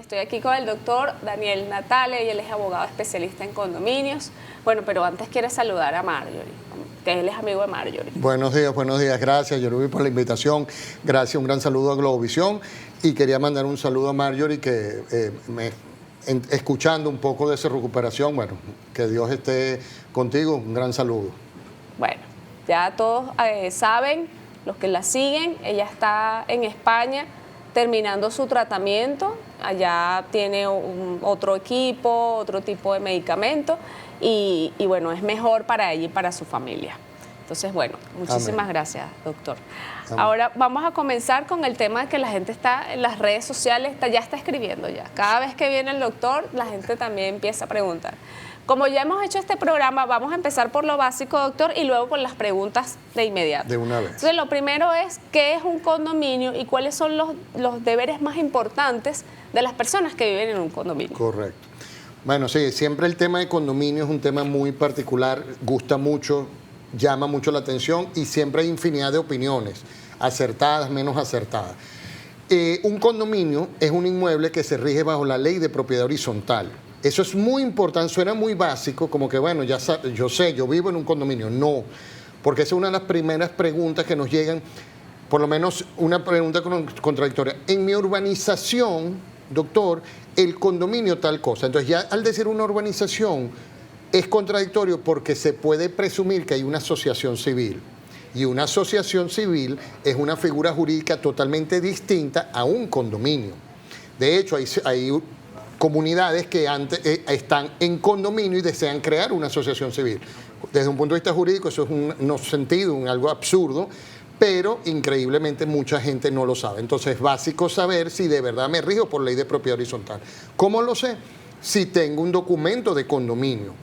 Estoy aquí con el doctor Daniel Natale y él es abogado especialista en condominios. Bueno, pero antes quiere saludar a Marjorie, que él es amigo de Marjorie. Buenos días. Gracias, Yorubi, por la invitación. Gracias, un gran saludo a Globovisión. Y quería mandar un saludo a Marjorie, que escuchando un poco de esa recuperación, bueno, que Dios esté contigo. Un gran saludo. Bueno, ya todos saben, los que la siguen, ella está en España terminando su tratamiento. Allá tiene otro equipo, otro tipo de medicamento y bueno, es mejor para ella y para su familia. Entonces, bueno, muchísimas gracias, doctor. Amén. Ahora vamos a comenzar con el tema de que la gente está en las redes sociales, ya está escribiendo ya. Cada vez que viene el doctor, la gente también empieza a preguntar. Como ya hemos hecho este programa, vamos a empezar por lo básico, doctor, y luego con las preguntas de inmediato. De una vez. Entonces, lo primero es, ¿qué es un condominio y cuáles son los deberes más importantes de las personas que viven en un condominio? Correcto. Bueno, sí, siempre el tema de condominio es un tema muy particular, gusta mucho, llama mucho la atención y siempre hay infinidad de opiniones, acertadas, menos acertadas. Un condominio es un inmueble que se rige bajo la ley de propiedad horizontal. Eso es muy importante, suena muy básico, como que bueno, ya yo vivo en un condominio. No, porque esa es una de las primeras preguntas que nos llegan, por lo menos una pregunta contradictoria. En mi urbanización, doctor, el condominio tal cosa. Entonces ya al decir una urbanización es contradictorio porque se puede presumir que hay una asociación civil. Y una asociación civil es una figura jurídica totalmente distinta a un condominio. De hecho, hay comunidades que antes están en condominio y desean crear una asociación civil. Desde un punto de vista jurídico eso es un sentido, algo absurdo, pero increíblemente mucha gente no lo sabe. Entonces es básico saber si de verdad me rijo por ley de propiedad horizontal. ¿Cómo lo sé? Si tengo un documento de condominio.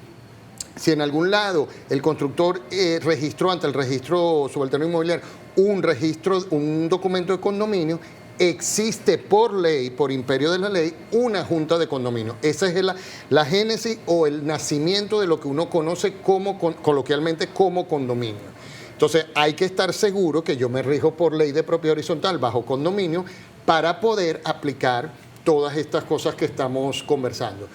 Si en algún lado el constructor registró ante el registro subalterno inmobiliario un documento de condominio, existe por ley, por imperio de la ley, una junta de condominio. Esa es la génesis o el nacimiento de lo que uno conoce coloquialmente como condominio. Entonces hay que estar seguro que yo me rijo por ley de propiedad horizontal bajo condominio para poder aplicar todas estas cosas que estamos conversando.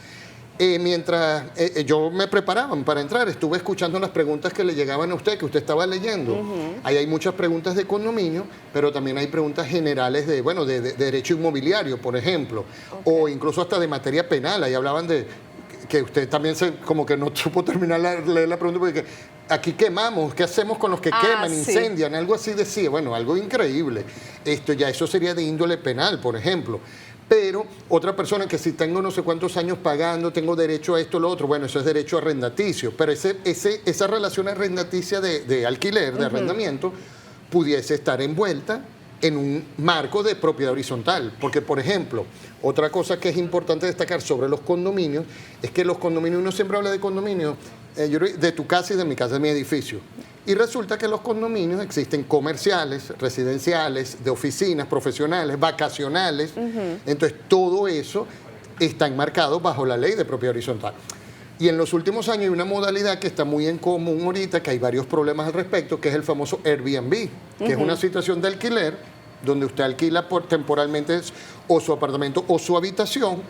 Mientras yo me preparaba para entrar, estuve escuchando las preguntas que le llegaban a usted, que usted estaba leyendo. Ahí hay muchas preguntas de condominio, pero también hay preguntas generales de derecho inmobiliario, por ejemplo, o incluso hasta de materia penal. Ahí hablaban de que usted también como que no supo terminar leer la pregunta, porque aquí quemamos, ¿qué hacemos con los que queman, incendian? Algo así decía, bueno, algo increíble. Eso sería de índole penal, por ejemplo. Pero otra persona que si tengo no sé cuántos años pagando, tengo derecho a esto o lo otro, bueno, eso es derecho arrendaticio. Pero esa relación arrendaticia de alquiler, de arrendamiento, pudiese estar envuelta en un marco de propiedad horizontal. Porque, por ejemplo, otra cosa que es importante destacar sobre los condominios es que los condominios, uno siempre habla de condominios, de tu casa y de mi casa, de mi edificio. Y resulta que los condominios existen comerciales, residenciales, de oficinas, profesionales, vacacionales. Entonces, todo eso está enmarcado bajo la ley de propiedad horizontal. Y en los últimos años hay una modalidad que está muy en común ahorita, que hay varios problemas al respecto, que es el famoso Airbnb, que es una situación de alquiler donde usted alquila temporalmente o su apartamento o su habitación,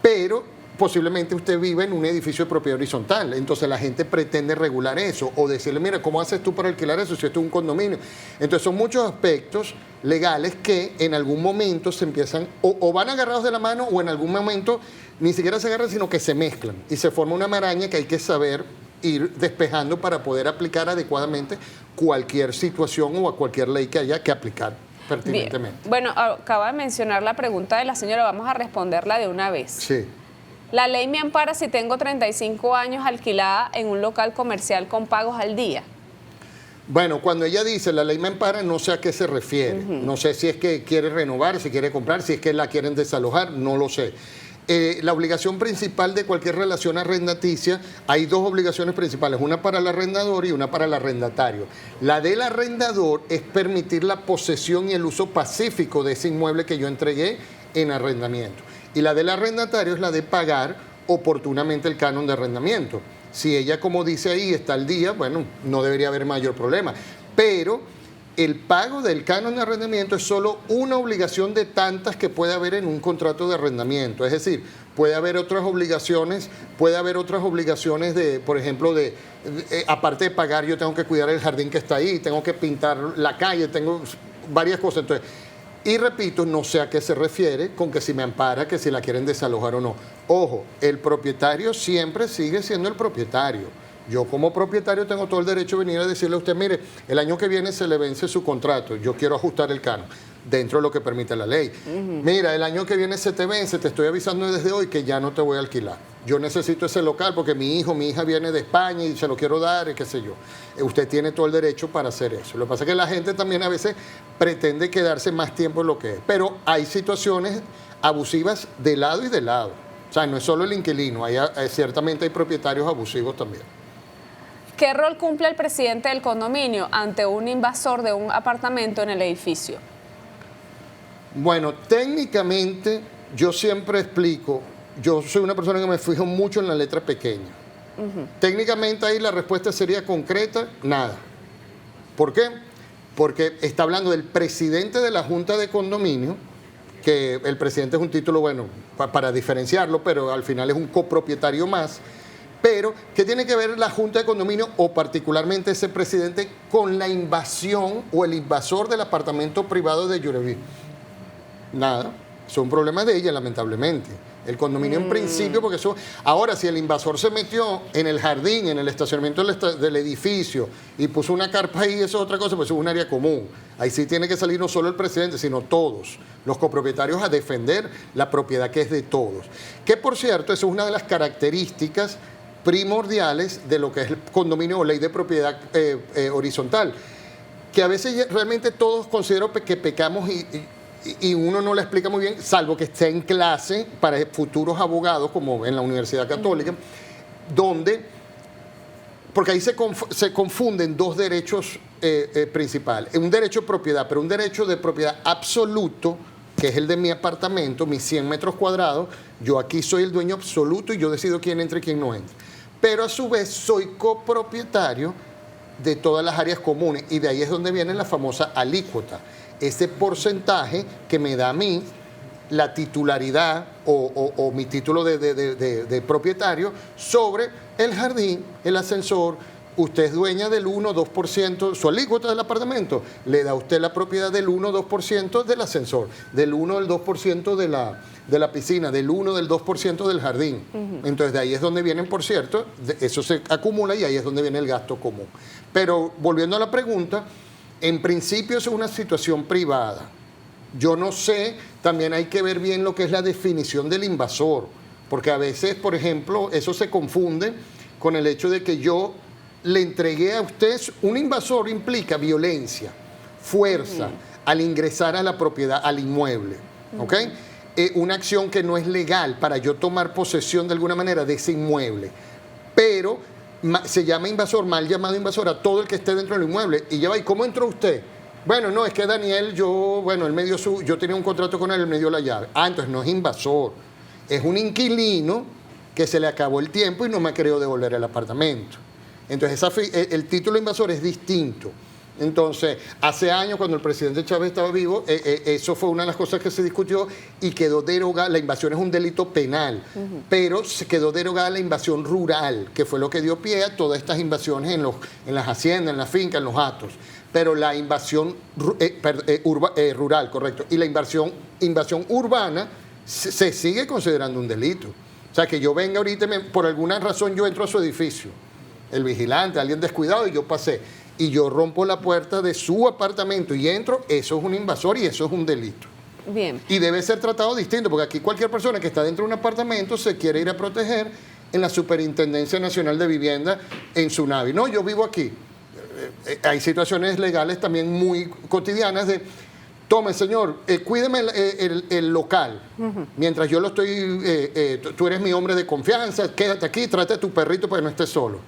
pero posiblemente usted vive en un edificio de propiedad horizontal. Entonces la gente pretende regular eso o decirle, mira, ¿cómo haces tú para alquilar eso si esto es un condominio? Entonces son muchos aspectos legales que en algún momento se empiezan o van agarrados de la mano o en algún momento ni siquiera se agarran, sino que se mezclan y se forma una maraña que hay que saber ir despejando para poder aplicar adecuadamente cualquier situación o a cualquier ley que haya que aplicar pertinentemente. Bien. Bueno, acaba de mencionar la pregunta de la señora, vamos a responderla de una vez. Sí. La ley me ampara si tengo 35 años alquilada en un local comercial con pagos al día. Bueno, cuando ella dice la ley me ampara, no sé a qué se refiere. No sé si es que quiere renovar, si quiere comprar, si es que la quieren desalojar, no lo sé. La obligación principal de cualquier relación arrendaticia, hay dos obligaciones principales, una para el arrendador y una para el arrendatario. La del arrendador es permitir la posesión y el uso pacífico de ese inmueble que yo entregué en arrendamiento. Y la del arrendatario es la de pagar oportunamente el canon de arrendamiento. Si ella, como dice ahí, está al día, bueno, no debería haber mayor problema. Pero el pago del canon de arrendamiento es solo una obligación de tantas que puede haber en un contrato de arrendamiento. Es decir, puede haber otras obligaciones de, por ejemplo, aparte de pagar, yo tengo que cuidar el jardín que está ahí, tengo que pintar la calle, tengo varias cosas. Entonces, y repito, no sé a qué se refiere con que si me ampara, que si la quieren desalojar o no. Ojo, el propietario siempre sigue siendo el propietario. Yo como propietario tengo todo el derecho de venir a decirle a usted, mire, el año que viene se le vence su contrato, yo quiero ajustar el canon, dentro de lo que permite la ley. Mira, el año que viene se te vence, te estoy avisando desde hoy que ya no te voy a alquilar. Yo necesito ese local porque mi hija viene de España y se lo quiero dar, y qué sé yo. Usted tiene todo el derecho para hacer eso. Lo que pasa es que la gente también a veces pretende quedarse más tiempo en lo que es. Pero hay situaciones abusivas de lado y de lado. O sea, no es solo el inquilino, ciertamente hay propietarios abusivos también. ¿Qué rol cumple el presidente del condominio ante un invasor de un apartamento en el edificio? Bueno, técnicamente yo siempre explico, yo soy una persona que me fijo mucho en la letra pequeña. Técnicamente ahí la respuesta sería concreta, nada. ¿Por qué? Porque está hablando del presidente de la Junta de Condominio, que el presidente es un título, bueno, para diferenciarlo, pero al final es un copropietario más. Pero, ¿qué tiene que ver la Junta de Condominio o particularmente ese presidente con la invasión o el invasor del apartamento privado de Yureví? Nada, son problemas de ella, lamentablemente. El condominio en principio, porque eso... Ahora, si el invasor se metió en el jardín, en el estacionamiento del edificio y puso una carpa ahí, eso es otra cosa, pues eso es un área común. Ahí sí tiene que salir no solo el presidente, sino todos los copropietarios a defender la propiedad que es de todos. Que, por cierto, eso es una de las características primordiales de lo que es el condominio o ley de propiedad horizontal, que a veces realmente todos considero que pecamos y uno no la explica muy bien, salvo que esté en clase para futuros abogados, como en la Universidad Católica, donde, porque ahí se confunden dos derechos principales, un derecho de propiedad, pero un derecho de propiedad absoluto, que es el de mi apartamento, mis 100 metros cuadrados, yo aquí soy el dueño absoluto y yo decido quién entra y quién no entra. Pero a su vez soy copropietario de todas las áreas comunes y de ahí es donde viene la famosa alícuota, ese porcentaje que me da a mí la titularidad o mi título de propietario sobre el jardín, el ascensor. Usted es dueña del 1 o 2%, su alícuota del apartamento, le da a usted la propiedad del 1 o 2% del ascensor, del 1 o del 2% de la piscina, del 1 o del 2% del jardín. Entonces de ahí es donde vienen, por cierto, eso se acumula y ahí es donde viene el gasto común. Pero volviendo a la pregunta, en principio es una situación privada. Yo no sé, también hay que ver bien lo que es la definición del invasor, porque a veces, por ejemplo, eso se confunde con el hecho de que yo le entregué a usted, un invasor implica violencia, fuerza, al ingresar a la propiedad, al inmueble, ¿ok? Una acción que no es legal para yo tomar posesión de alguna manera de ese inmueble, pero se llama invasor, mal llamado invasor a todo el que esté dentro del inmueble. Y ya va, ¿y cómo entró usted? Bueno, no, es que Daniel, yo tenía un contrato con él me dio la llave. Ah, entonces no es invasor, es un inquilino que se le acabó el tiempo y no me ha querido devolver el apartamento. Entonces, el título invasor es distinto. Entonces, hace años, cuando el presidente Chávez estaba vivo, eso fue una de las cosas que se discutió y quedó derogada. La invasión es un delito penal, pero se quedó derogada la invasión rural, que fue lo que dio pie a todas estas invasiones en las haciendas, en las fincas, en los hatos. Pero la invasión rural, correcto, y la invasión urbana se sigue considerando un delito. O sea, que yo venga ahorita, por alguna razón yo entro a su edificio, el vigilante, alguien descuidado, y yo pasé, y yo rompo la puerta de su apartamento y entro, eso es un invasor y eso es un delito. Bien. Y debe ser tratado distinto, porque aquí cualquier persona que está dentro de un apartamento se quiere ir a proteger en la Superintendencia Nacional de Vivienda en Sunavi. No, yo vivo aquí. Hay situaciones legales también muy cotidianas de, tome señor, cuídeme el local, mientras yo lo estoy, tú eres mi hombre de confianza, quédate aquí, trate a tu perrito para que no esté solo.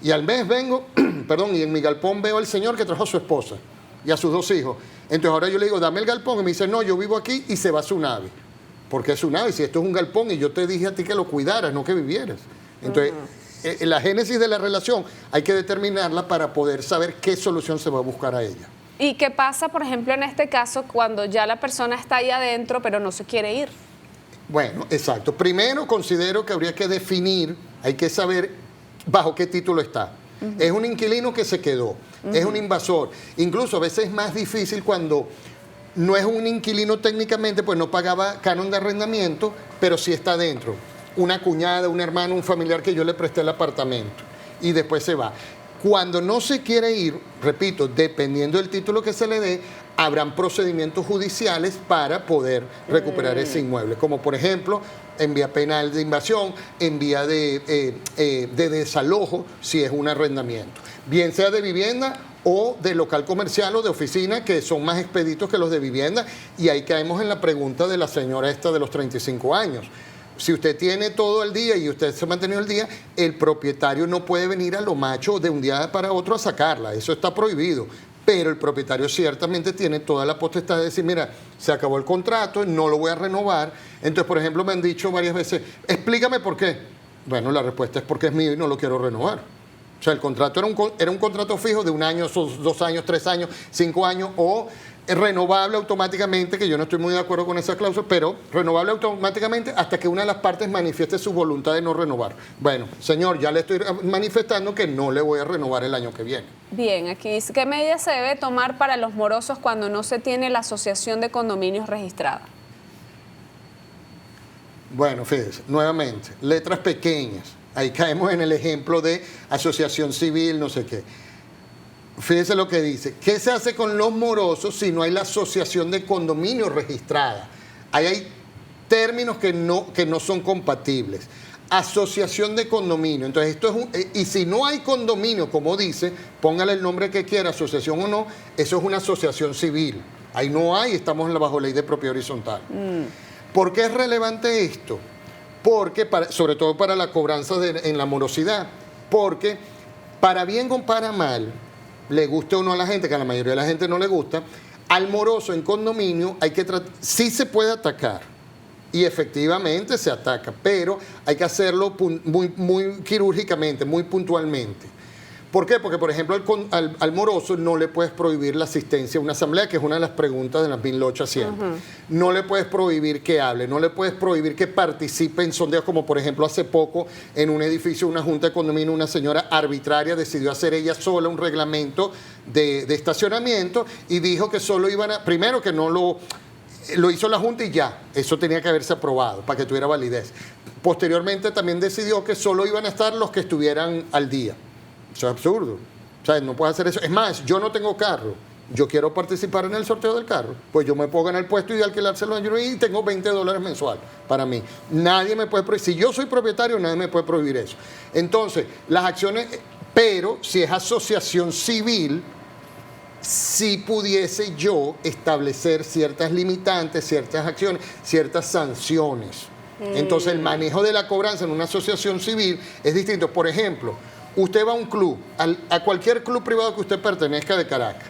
Y al mes vengo, perdón, y en mi galpón veo al señor que trajo a su esposa y a sus 2 hijos. Entonces ahora yo le digo, dame el galpón, y me dice, no, yo vivo aquí, y se va a Sunavi. ¿Por qué Sunavi? Si esto es un galpón y yo te dije a ti que lo cuidaras, no que vivieras. Entonces, la génesis de la relación hay que determinarla para poder saber qué solución se va a buscar a ella. ¿Y qué pasa, por ejemplo, en este caso, cuando ya la persona está ahí adentro, pero no se quiere ir? Bueno, exacto. Primero considero que habría que definir, hay que saber bajo qué título está. Es un inquilino que se quedó, es un invasor. Incluso a veces es más difícil cuando no es un inquilino técnicamente, pues no pagaba canon de arrendamiento, pero sí está dentro. Una cuñada, un hermano, un familiar que yo le presté el apartamento y después se va. Cuando no se quiere ir, repito, dependiendo del título que se le dé, habrán procedimientos judiciales para poder recuperar ese inmueble, como por ejemplo en vía penal de invasión, en vía de desalojo, si es un arrendamiento, bien sea de vivienda o de local comercial o de oficina, que son más expeditos que los de vivienda, y ahí caemos en la pregunta de la señora esta de los 35 años. Si usted tiene todo el día y usted se ha mantenido el día, el propietario no puede venir a lo macho de un día para otro a sacarla. Eso está prohibido. Pero el propietario ciertamente tiene toda la potestad de decir, mira, se acabó el contrato, no lo voy a renovar. Entonces, por ejemplo, me han dicho varias veces, explícame por qué. Bueno, la respuesta es porque es mío y no lo quiero renovar. O sea, el contrato era un contrato fijo de 1 año, 2 años, 3 años, 5 años, o renovable automáticamente, que yo no estoy muy de acuerdo con esa cláusula, pero renovable automáticamente hasta que una de las partes manifieste su voluntad de no renovar. Bueno, señor, ya le estoy manifestando que no le voy a renovar el año que viene. Bien, aquí dice, ¿qué medidas se debe tomar para los morosos cuando no se tiene la asociación de condominios registrada? Bueno, fíjese, nuevamente, letras pequeñas. Ahí caemos en el ejemplo de asociación civil, no sé qué. Fíjese lo que dice. ¿Qué se hace con los morosos si no hay la asociación de condominio registrada? Ahí hay términos que no son compatibles. Asociación de condominio. Entonces, esto es y si no hay condominio, como dice, póngale el nombre que quiera, asociación o no, eso es una asociación civil. Ahí no hay, estamos bajo ley de propiedad horizontal. ¿Por qué es relevante esto? Porque, sobre todo para la cobranza en la morosidad, porque para bien o para mal, le guste o no a la gente, que a la mayoría de la gente no le gusta, al moroso en condominio hay que sí se puede atacar, y efectivamente se ataca, pero hay que hacerlo muy quirúrgicamente, muy puntualmente. ¿Por qué? Porque, por ejemplo, al moroso no le puedes prohibir la asistencia a una asamblea, que es una de las preguntas de las Binlocha siempre. No le puedes prohibir que hable, no le puedes prohibir que participe en sondeos, como por ejemplo hace poco en un edificio, una junta de condominio, una señora arbitraria decidió hacer ella sola un reglamento de estacionamiento y dijo que solo iban a, primero que no lo hizo la Junta y ya, eso tenía que haberse aprobado para que tuviera validez. Posteriormente también decidió que solo iban a estar los que estuvieran al día. Eso es absurdo. O sea, no puedes hacer eso. Es más, yo no tengo carro. Yo quiero participar en el sorteo del carro. Pues yo me puedo ganar el puesto y alquilárselo y tengo $20 mensual para mí. Nadie me puede prohibir. Si yo soy propietario, nadie me puede prohibir eso. Entonces, las acciones, pero si es asociación civil, si pudiese yo establecer ciertas limitantes, ciertas acciones, ciertas sanciones. Entonces, el manejo de la cobranza en una asociación civil es distinto. Por ejemplo, usted va a un club, a cualquier club privado que usted pertenezca de Caracas,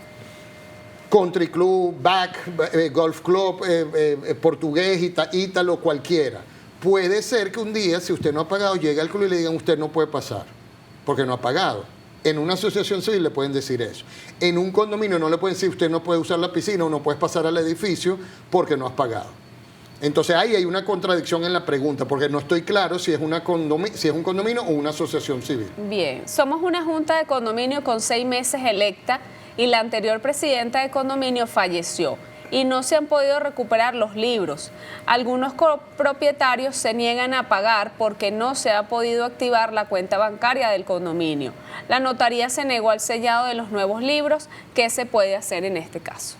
country club, golf club, portugués, ítalo, cualquiera. Puede ser que un día, si usted no ha pagado, llegue al club y le digan, usted no puede pasar, porque no ha pagado. En una asociación civil le pueden decir eso. En un condominio no le pueden decir, usted no puede usar la piscina o no puedes pasar al edificio porque no has pagado. Entonces ahí hay una contradicción en la pregunta, porque no estoy claro si es un condominio o una asociación civil. Bien, somos una junta de condominio con 6 meses electa y la anterior presidenta de condominio falleció y no se han podido recuperar los libros. Algunos propietarios se niegan a pagar porque no se ha podido activar la cuenta bancaria del condominio. La notaría se negó al sellado de los nuevos libros. ¿Qué se puede hacer en este caso?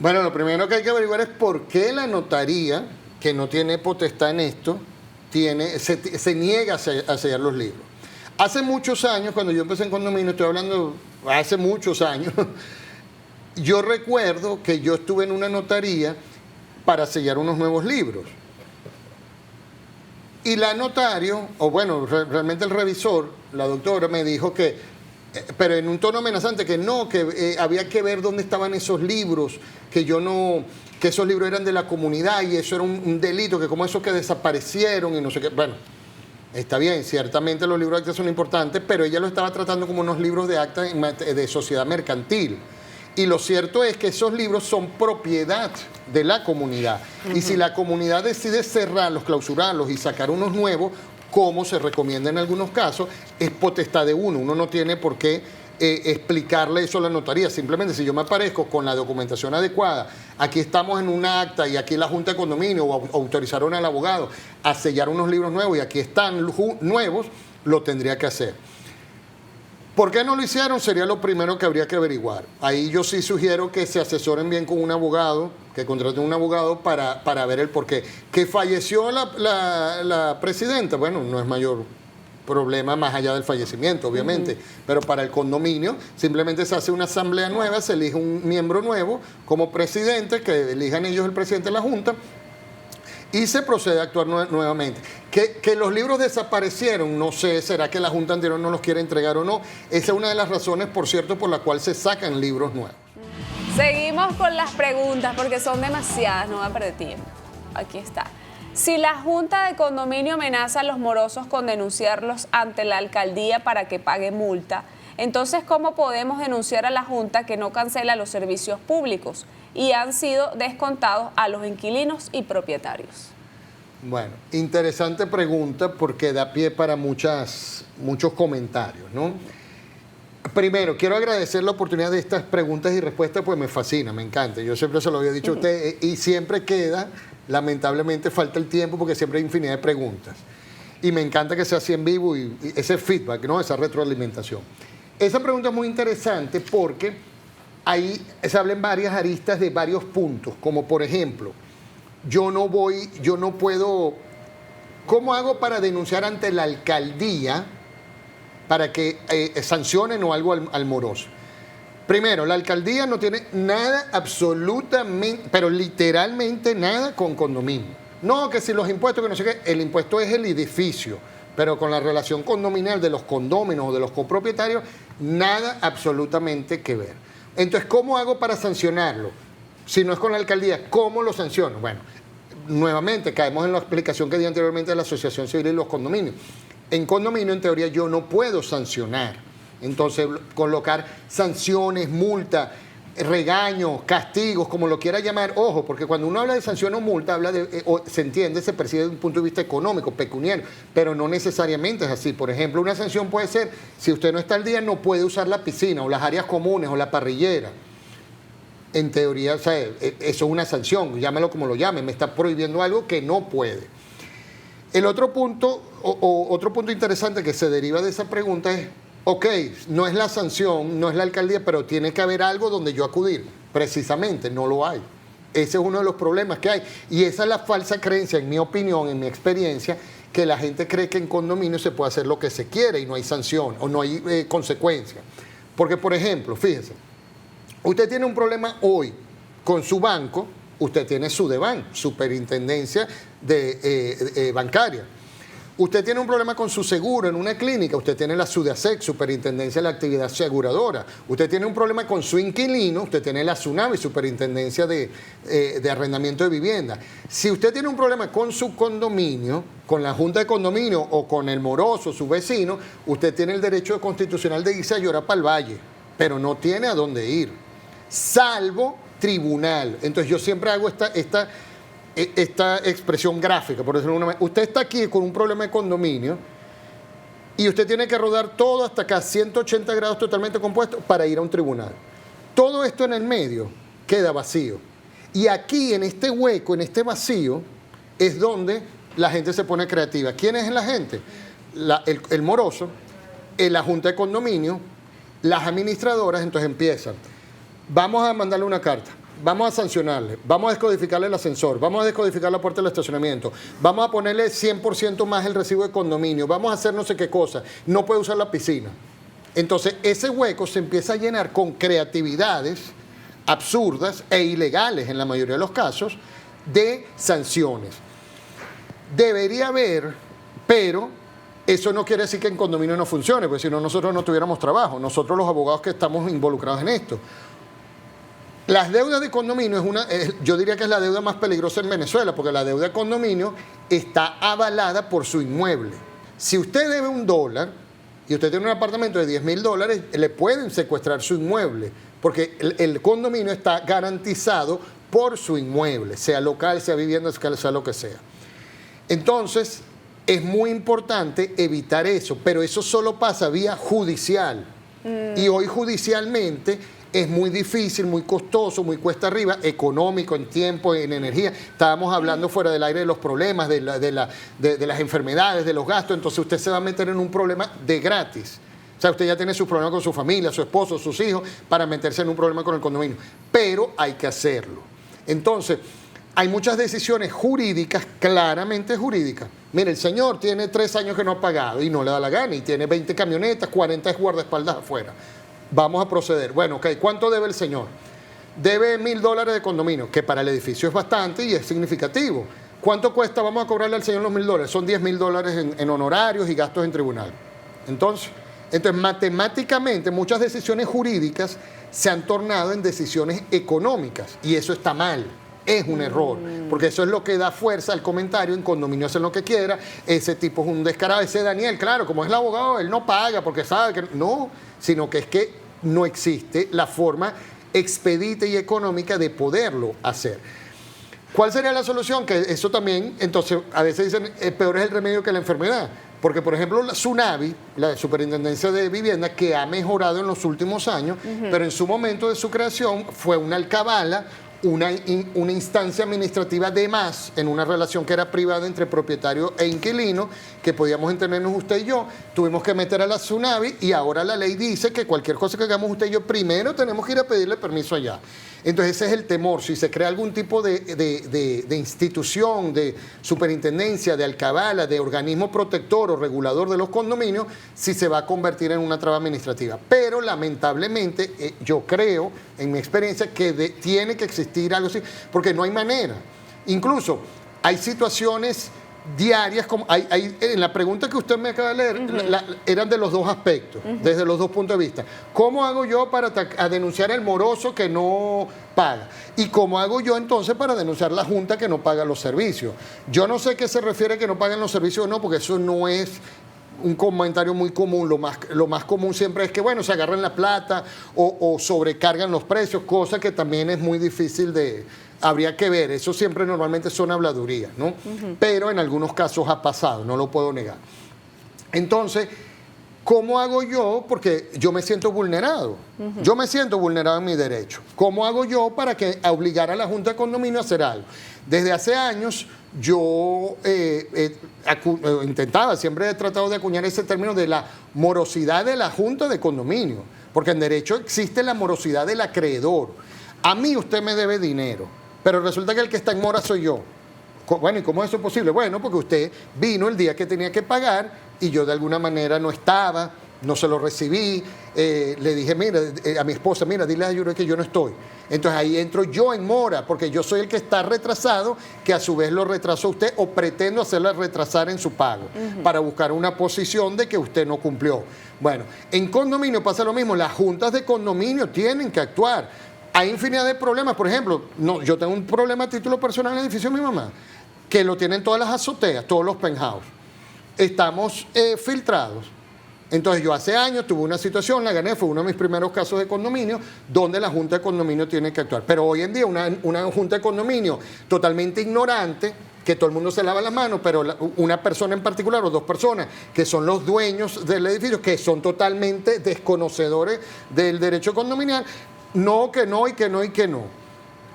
Bueno, lo primero que hay que averiguar es por qué la notaría, que no tiene potestad en esto, se niega a sellar los libros. Hace muchos años, cuando yo empecé en condominio, estoy hablando hace muchos años, yo recuerdo que yo estuve en una notaría para sellar unos nuevos libros. Y la notario, o bueno, realmente el revisor, la doctora, me dijo que pero en un tono amenazante, que no, que había que ver dónde estaban esos libros, que esos libros eran de la comunidad y eso era un delito, que como esos que desaparecieron y no sé qué. Bueno, está bien, ciertamente los libros de acta son importantes, pero ella lo estaba tratando como unos libros de acta de sociedad mercantil. Y lo cierto es que esos libros son propiedad de la comunidad. Y si la comunidad decide cerrarlos, clausurarlos y sacar unos nuevos, como se recomienda en algunos casos, es potestad de uno. Uno no tiene por qué explicarle eso a la notaría. Simplemente si yo me aparezco con la documentación adecuada, aquí estamos en un acta y aquí la Junta de Condominio autorizaron al abogado a sellar unos libros nuevos y aquí están nuevos, lo tendría que hacer. ¿Por qué no lo hicieron? Sería lo primero que habría que averiguar. Ahí yo sí sugiero que se asesoren bien con un abogado, que contraten un abogado para ver el porqué. ¿Que falleció la presidenta? Bueno, no es mayor problema más allá del fallecimiento, obviamente. Pero para el condominio simplemente se hace una asamblea nueva, se elige un miembro nuevo como presidente, que elijan ellos el presidente de la Junta, y se procede a actuar nuevamente. Que los libros desaparecieron, no sé, ¿será que la Junta anterior no los quiere entregar o no? Esa es una de las razones, por cierto, por la cual se sacan libros nuevos. Seguimos con las preguntas porque son demasiadas, no va a perder tiempo. Aquí está. Si la Junta de Condominio amenaza a los morosos con denunciarlos ante la alcaldía para que pague multa, entonces, ¿cómo podemos denunciar a la Junta que no cancela los servicios públicos y han sido descontados a los inquilinos y propietarios? Bueno, interesante pregunta porque da pie para muchos comentarios, ¿no? Primero, quiero agradecer la oportunidad de estas preguntas y respuestas, pues me fascina, me encanta. Yo siempre se lo había dicho a usted y siempre queda, lamentablemente falta el tiempo porque siempre hay infinidad de preguntas. Y me encanta que sea así en vivo y ese feedback, ¿no? Esa retroalimentación. Esa pregunta es muy interesante porque ahí se hablan varias aristas de varios puntos, como por ejemplo, yo no puedo, ¿cómo hago para denunciar ante la alcaldía para que sancionen o algo al moroso? Primero, la alcaldía no tiene nada absolutamente, pero literalmente nada con condominio. No, que si los impuestos, que no sé qué, el impuesto es el edificio, pero con la relación condominal de los condóminos o de los copropietarios, nada absolutamente que ver. Entonces, ¿cómo hago para sancionarlo? Si no es con la alcaldía, ¿cómo lo sanciono? Bueno, nuevamente caemos en la explicación que di anteriormente de la asociación civil y los condominios. En condominio, en teoría, yo no puedo sancionar. Entonces, colocar sanciones, multa, regaños, castigos, como lo quiera llamar, ojo, porque cuando uno habla de sanción o multa, se entiende, se percibe desde un punto de vista económico, pecuniario, pero no necesariamente es así. Por ejemplo, una sanción puede ser, si usted no está al día, no puede usar la piscina, o las áreas comunes, o la parrillera. En teoría, o sea, eso es una sanción, llámelo como lo llame, me está prohibiendo algo que no puede. El otro punto, otro punto interesante que se deriva de esa pregunta es, ok, no es la sanción, no es la alcaldía, pero tiene que haber algo donde yo acudir. Precisamente, no lo hay. Ese es uno de los problemas que hay. Y esa es la falsa creencia, en mi opinión, en mi experiencia, que la gente cree que en condominio se puede hacer lo que se quiere y no hay sanción o no hay consecuencia. Porque, por ejemplo, fíjese, usted tiene un problema hoy con su banco, usted tiene SUDEBAN, Superintendencia Bancaria. Usted tiene un problema con su seguro en una clínica, usted tiene la SUDEASEC, Superintendencia de la Actividad Aseguradora. Usted tiene un problema con su inquilino, usted tiene la SUNAVI, Superintendencia de Arrendamiento de Vivienda. Si usted tiene un problema con su condominio, con la Junta de Condominio o con el moroso, su vecino, usted tiene el derecho constitucional de irse a llorar para el valle, pero no tiene a dónde ir, salvo tribunal. Entonces yo siempre hago esta expresión gráfica, por decirlo de una manera. Usted está aquí con un problema de condominio y usted tiene que rodar todo hasta acá, 180 grados totalmente compuesto, para ir a un tribunal. Todo esto en el medio queda vacío. Y aquí, en este hueco, en este vacío, es donde la gente se pone creativa. ¿Quién es la gente? El moroso, la Junta de Condominio, las administradoras. Entonces empiezan. Vamos a mandarle una carta. Vamos a sancionarle, vamos a descodificarle el ascensor, vamos a descodificar la puerta del estacionamiento, vamos a ponerle 100% más el recibo de condominio, vamos a hacer no sé qué cosa, no puede usar la piscina. Entonces ese hueco se empieza a llenar con creatividades absurdas e ilegales en la mayoría de los casos de sanciones. Debería haber, pero eso no quiere decir que en condominio no funcione, porque si no nosotros no tuviéramos trabajo, nosotros los abogados que estamos involucrados en esto. Las deudas de condominio yo diría que es la deuda más peligrosa en Venezuela, porque la deuda de condominio está avalada por su inmueble. Si usted debe $1, y usted tiene un apartamento de $10,000, le pueden secuestrar su inmueble, porque el condominio está garantizado por su inmueble, sea local, sea vivienda, sea lo que sea. Entonces, es muy importante evitar eso, pero eso solo pasa vía judicial. Y hoy judicialmente es muy difícil, muy costoso, muy cuesta arriba, económico, en tiempo, en energía. Estábamos hablando fuera del aire de los problemas, de las enfermedades, de los gastos. Entonces usted se va a meter en un problema de gratis. O sea, usted ya tiene sus problemas con su familia, su esposo, sus hijos, para meterse en un problema con el condominio. Pero hay que hacerlo. Entonces, hay muchas decisiones jurídicas, claramente jurídicas. Mire, el señor tiene 3 años que no ha pagado y no le da la gana, y tiene 20 camionetas, 40 guardaespaldas afuera. Vamos a proceder. Bueno, ok, ¿cuánto debe el señor? Debe $1,000 de condominio, que para el edificio es bastante y es significativo. ¿Cuánto cuesta? Vamos a cobrarle al señor los $1,000. Son $10,000 en honorarios y gastos en tribunal. Entonces, matemáticamente, muchas decisiones jurídicas se han tornado en decisiones económicas, y eso está mal. Es un error, porque eso es lo que da fuerza al comentario: en condominio hacen lo que quiera, ese tipo es un descarado, ese Daniel, claro, como es el abogado, él no paga porque sabe que no, sino que es que no existe la forma expedita y económica de poderlo hacer. ¿Cuál sería la solución? Que eso también, entonces, a veces dicen, peor es el remedio que la enfermedad. Porque, por ejemplo, la SUNAVI, la Superintendencia de Vivienda, que ha mejorado en los últimos años, pero en su momento de su creación fue una alcabala, una instancia administrativa de más en una relación que era privada entre propietario e inquilino, que podíamos entendernos usted y yo. Tuvimos que meter a la SUNAVI, y ahora la ley dice que cualquier cosa que hagamos usted y yo, primero tenemos que ir a pedirle permiso allá. Entonces ese es el temor: si se crea algún tipo de institución, de superintendencia, de alcabala, de organismo protector o regulador de los condominios, si se va a convertir en una traba administrativa. Pero lamentablemente yo creo, en mi experiencia, que tiene que existir algo así, porque no hay manera. Incluso hay situaciones diarias, como en la pregunta que usted me acaba de leer, eran de los dos aspectos, desde los dos puntos de vista. ¿Cómo hago yo para denunciar al moroso que no paga? ¿Y cómo hago yo entonces para denunciar la junta que no paga los servicios? Yo no sé qué se refiere a que no paguen los servicios o no, porque eso no es un comentario muy común. Lo más común siempre es que, bueno, se agarran la plata o sobrecargan los precios, cosa que también es muy difícil habría que ver. Eso siempre normalmente son habladurías, ¿no? Pero en algunos casos ha pasado, no lo puedo negar. Entonces, ¿cómo hago yo? Porque yo me siento vulnerado. Yo me siento vulnerado en mi derecho. ¿Cómo hago yo para obligar a la Junta de Condominio a hacer algo? Desde hace años yo siempre he tratado de acuñar ese término de la morosidad de la Junta de Condominio, porque en derecho existe la morosidad del acreedor. A mí usted me debe dinero, pero resulta que el que está en mora soy yo. Bueno, ¿y cómo es eso posible? Bueno, porque usted vino el día que tenía que pagar y yo de alguna manera no estaba, no se lo recibí. Le dije, mira, a mi esposa, mira, dile a Yuri que yo no estoy. Entonces ahí entro yo en mora, porque yo soy el que está retrasado, que a su vez lo retrasó usted, o pretendo hacerla retrasar en su pago, para buscar una posición de que usted no cumplió. Bueno, en condominio pasa lo mismo. Las juntas de condominio tienen que actuar. Hay infinidad de problemas. Por ejemplo, yo tengo un problema a título personal en el edificio de mi mamá, que lo tienen todas las azoteas, todos los penthouse. Estamos filtrados. Entonces yo hace años tuve una situación, la gané, fue uno de mis primeros casos de condominio, donde la Junta de Condominio tiene que actuar. Pero hoy en día una Junta de Condominio totalmente ignorante, que todo el mundo se lava las manos, pero una persona en particular o dos personas que son los dueños del edificio, que son totalmente desconocedores del derecho condominial, no, que no, y que no, y que no.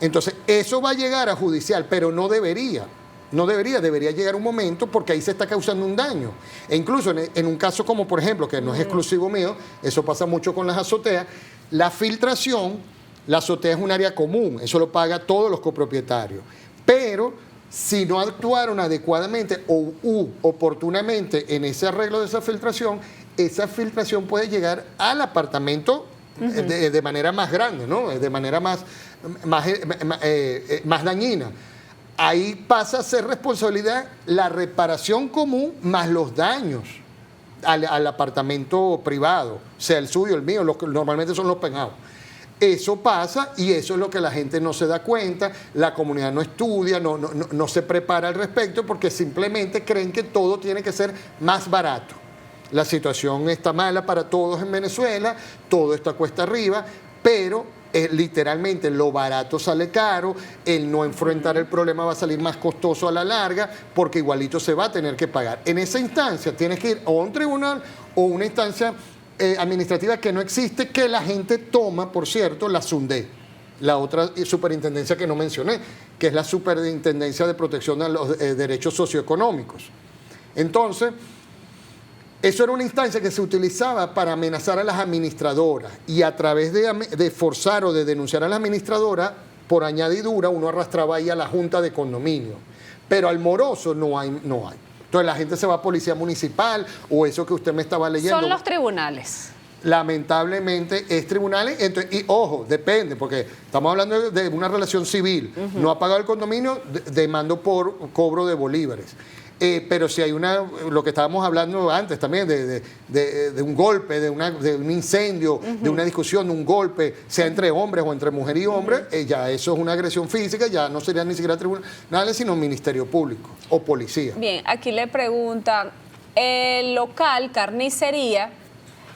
Entonces, eso va a llegar a judicial, pero no debería. No debería llegar un momento, porque ahí se está causando un daño. E incluso en un caso como, por ejemplo, que no es exclusivo mío, eso pasa mucho con las azoteas, la filtración, la azotea es un área común, eso lo paga todos los copropietarios. Pero si no actuaron adecuadamente o oportunamente en ese arreglo de esa filtración puede llegar al apartamento de manera más grande, ¿no? De manera más dañina. Ahí pasa a ser responsabilidad la reparación común más los daños al apartamento privado, sea el suyo, el mío, normalmente son los penthouse. Eso pasa, y eso es lo que la gente no se da cuenta, la comunidad no estudia, no se prepara al respecto, porque simplemente creen que todo tiene que ser más barato. la situación está mala para todos en Venezuela, todo está cuesta arriba, pero literalmente lo barato sale caro, el no enfrentar el problema va a salir más costoso a la larga, porque igualito se va a tener que pagar. En esa instancia tienes que ir a un tribunal o una instancia administrativa que no existe, que la gente toma, por cierto, la SUNDE, la otra superintendencia que no mencioné, que es la Superintendencia de Protección de los Derechos Socioeconómicos. Entonces, eso era una instancia que se utilizaba para amenazar a las administradoras, y a través de forzar o de denunciar a la administradora, por añadidura, uno arrastraba ahí a la junta de condominio. Pero al moroso no hay. Entonces la gente se va a policía municipal o eso que usted me estaba leyendo. Son los tribunales. Lamentablemente es tribunales, entonces, y ojo, depende, porque estamos hablando de una relación civil. No ha pagado el condominio, demando por cobro de bolívares. Pero si hay lo que estábamos hablando antes también, de un golpe, de un incendio, de una discusión, de un golpe, sea entre hombres o entre mujer y hombre, ya eso es una agresión física, ya no sería ni siquiera tribunales, sino Ministerio Público o policía. Bien, aquí le preguntan, el local, carnicería,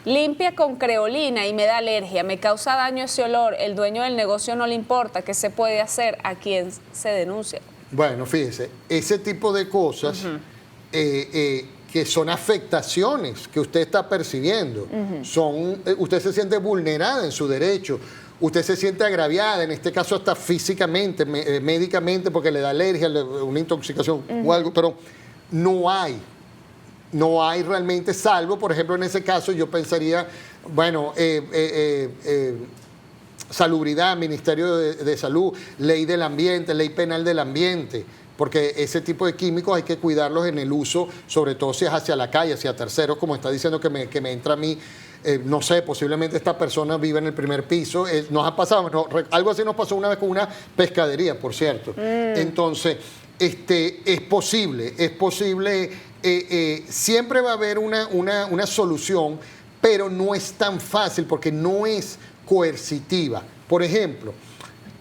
limpia con creolina y me da alergia, me causa daño ese olor, el dueño del negocio no le importa, ¿qué se puede hacer? ¿A quién se denuncia? Bueno, fíjese, ese tipo de cosas que son afectaciones que usted está percibiendo, usted se siente vulnerada en su derecho, usted se siente agraviada, en este caso hasta físicamente, médicamente, porque le da alergia, una intoxicación o algo, pero no hay realmente, salvo, por ejemplo, en ese caso yo pensaría, bueno, Salubridad, Ministerio de Salud, Ley del Ambiente, Ley Penal del Ambiente, porque ese tipo de químicos hay que cuidarlos en el uso, sobre todo si es hacia la calle, hacia terceros, como está diciendo que me entra a mí. No sé, posiblemente esta persona vive en el primer piso. Nos ha pasado, algo así nos pasó una vez con una pescadería, por cierto. Entonces, es posible, siempre va a haber una solución, pero no es tan fácil porque no es coercitiva. Por ejemplo,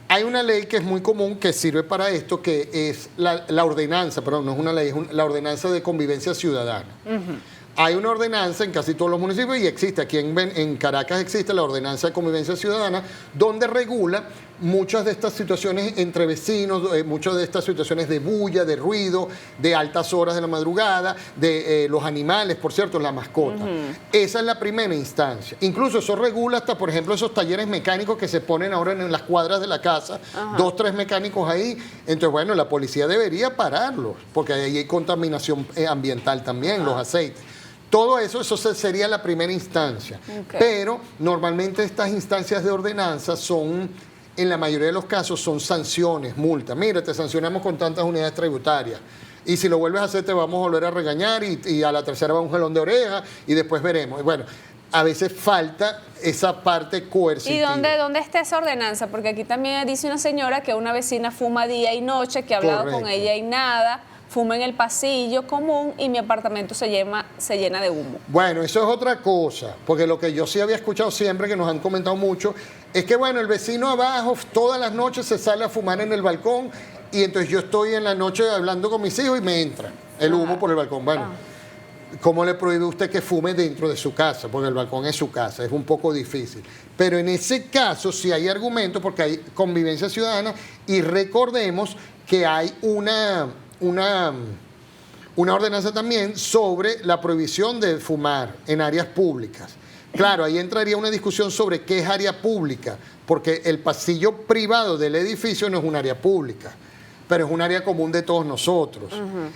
hay una ley que es muy común que sirve para esto, que es la ordenanza, perdón, no es una ley, es la ordenanza de convivencia ciudadana. Hay una ordenanza en casi todos los municipios y existe, aquí en Caracas existe la ordenanza de convivencia ciudadana, donde regula muchas de estas situaciones entre vecinos, muchas de estas situaciones de bulla, de ruido, de altas horas de la madrugada, de los animales, por cierto, la mascota. Esa es la primera instancia. Incluso eso regula hasta, por ejemplo, esos talleres mecánicos que se ponen ahora en las cuadras de la casa, 2, 3 mecánicos ahí. Entonces, bueno, la policía debería pararlos, porque ahí hay contaminación ambiental también, los aceites. Todo eso sería la primera instancia. Pero normalmente estas instancias de ordenanza son, en la mayoría de los casos, son sanciones, multas. Mira, te sancionamos con tantas unidades tributarias. Y si lo vuelves a hacer, te vamos a volver a regañar y a la tercera va un jalón de oreja y después veremos. Bueno, a veces falta esa parte coercitiva. ¿Y dónde está esa ordenanza? Porque aquí también dice una señora que una vecina fuma día y noche, que ha hablado con ella y nada, fuma en el pasillo común y mi apartamento se llena de humo. Bueno, eso es otra cosa, porque lo que yo sí había escuchado siempre, que nos han comentado mucho, es que bueno, el vecino abajo todas las noches se sale a fumar en el balcón y entonces yo estoy en la noche hablando con mis hijos y me entra el humo por el balcón. Bueno, ¿cómo le prohíbe usted que fume dentro de su casa? Porque el balcón es su casa, es un poco difícil. Pero en ese caso sí hay argumentos porque hay convivencia ciudadana y recordemos que hay una ordenanza también sobre la prohibición de fumar en áreas públicas. Claro, ahí entraría una discusión sobre qué es área pública, porque el pasillo privado del edificio no es un área pública, pero es un área común de todos nosotros.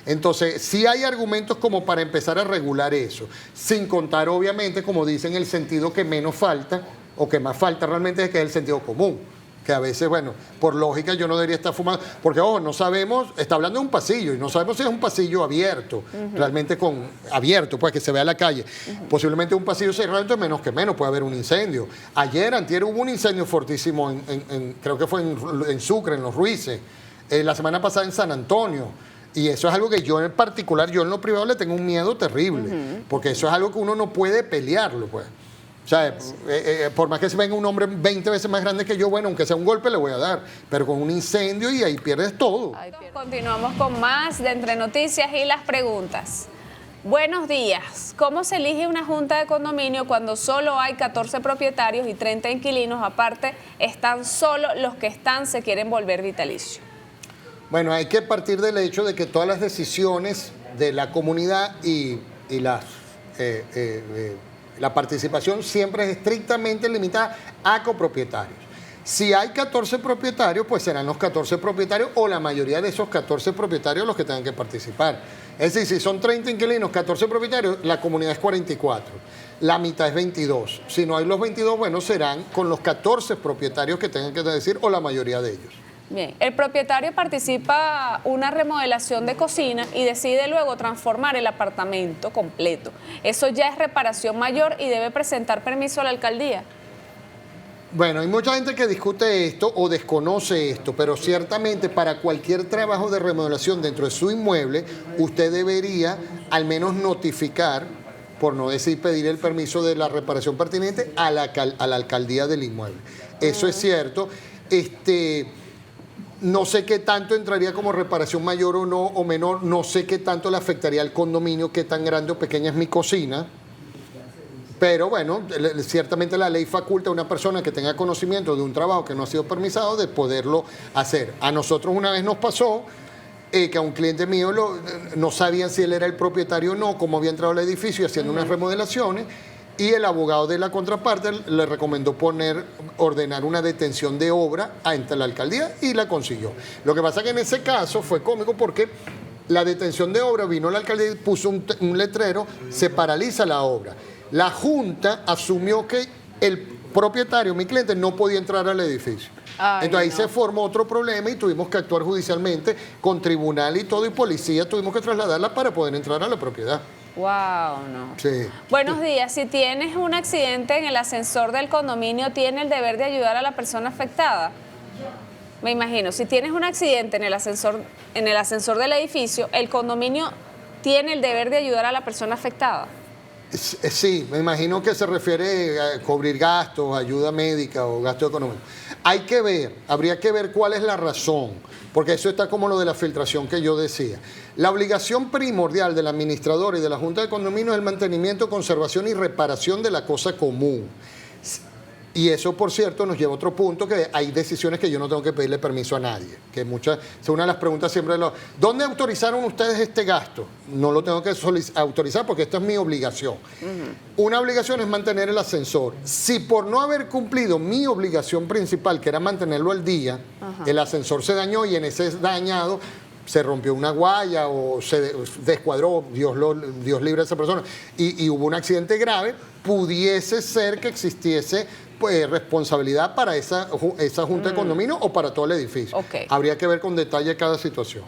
Entonces, sí hay argumentos como para empezar a regular eso, sin contar, obviamente, como dicen, el sentido que menos falta, o que más falta realmente, es que es el sentido común. Que a veces, bueno, por lógica yo no debería estar fumando, porque ojo, no sabemos, está hablando de un pasillo y no sabemos si es un pasillo abierto, realmente abierto, pues que se vea la calle. Posiblemente un pasillo cerrado, entonces menos puede haber un incendio. Ayer, antier, hubo un incendio fortísimo, creo que fue en Sucre, en Los Ruices, la semana pasada en San Antonio. Y eso es algo que yo en particular, yo en lo privado le tengo un miedo terrible, porque eso es algo que uno no puede pelearlo, pues. O sea, por más que se venga un hombre 20 veces más grande que yo, bueno, aunque sea un golpe le voy a dar, pero con un incendio y ahí pierdes todo. Continuamos con más de Entre Noticias y las preguntas. Buenos días. ¿Cómo se elige una junta de condominio cuando solo hay 14 propietarios y 30 inquilinos? Aparte, están solo los que están, se quieren volver vitalicios. Bueno, hay que partir del hecho de que todas las decisiones de la comunidad y la participación siempre es estrictamente limitada a copropietarios. Si hay 14 propietarios, pues serán los 14 propietarios o la mayoría de esos 14 propietarios los que tengan que participar. Es decir, si son 30 inquilinos, 14 propietarios, la comunidad es 44. La mitad es 22. Si no hay los 22, bueno, serán con los 14 propietarios que tengan que decir o la mayoría de ellos. Bien, el propietario participa una remodelación de cocina y decide luego transformar el apartamento completo. Eso ya es reparación mayor y debe presentar permiso a la alcaldía. Bueno, hay mucha gente que discute esto o desconoce esto, pero ciertamente para cualquier trabajo de remodelación dentro de su inmueble, usted debería al menos notificar, por no decir pedir el permiso de la reparación pertinente a la alcaldía del inmueble. Eso es cierto. No sé qué tanto entraría como reparación mayor o no o menor, no sé qué tanto le afectaría al condominio, qué tan grande o pequeña es mi cocina. Pero bueno, ciertamente la ley faculta a una persona que tenga conocimiento de un trabajo que no ha sido permisado de poderlo hacer. A nosotros una vez nos pasó que a un cliente mío no sabían si él era el propietario o no, cómo había entrado al edificio haciendo unas remodelaciones, y el abogado de la contraparte le recomendó ordenar una detención de obra ante la alcaldía y la consiguió. Lo que pasa es que en ese caso fue cómico porque la detención de obra vino la alcaldía y puso un letrero, se paraliza la obra. La Junta asumió que el propietario, mi cliente, no podía entrar al edificio. Entonces ahí se formó otro problema y tuvimos que actuar judicialmente con tribunal y todo, y policía, tuvimos que trasladarla para poder entrar a la propiedad. Wow, no. Sí. Buenos días. Si tienes un accidente en el ascensor del condominio, ¿tiene el deber de ayudar a la persona afectada? Me imagino, si tienes un accidente en el ascensor del edificio, el condominio tiene el deber de ayudar a la persona afectada. Sí, me imagino que se refiere a cubrir gastos, ayuda médica o gasto económico. Hay que ver, habría que ver cuál es la razón, porque eso está como lo de la filtración que yo decía. La obligación primordial del administrador y de la Junta de Condominio es el mantenimiento, conservación y reparación de la cosa común. Y eso, por cierto, nos lleva a otro punto, que hay decisiones que yo no tengo que pedirle permiso a nadie. Que es una de las preguntas siempre. ¿Dónde autorizaron ustedes este gasto? No lo tengo que autorizar porque esto es mi obligación. Una obligación es mantener el ascensor. Si por no haber cumplido mi obligación principal, que era mantenerlo al día, el ascensor se dañó y en ese dañado se rompió una guaya o se descuadró, Dios libre a esa persona, y hubo un accidente grave, pudiese ser que existiese responsabilidad para esa junta de condominio o para todo el edificio. Okay. Habría que ver con detalle cada situación.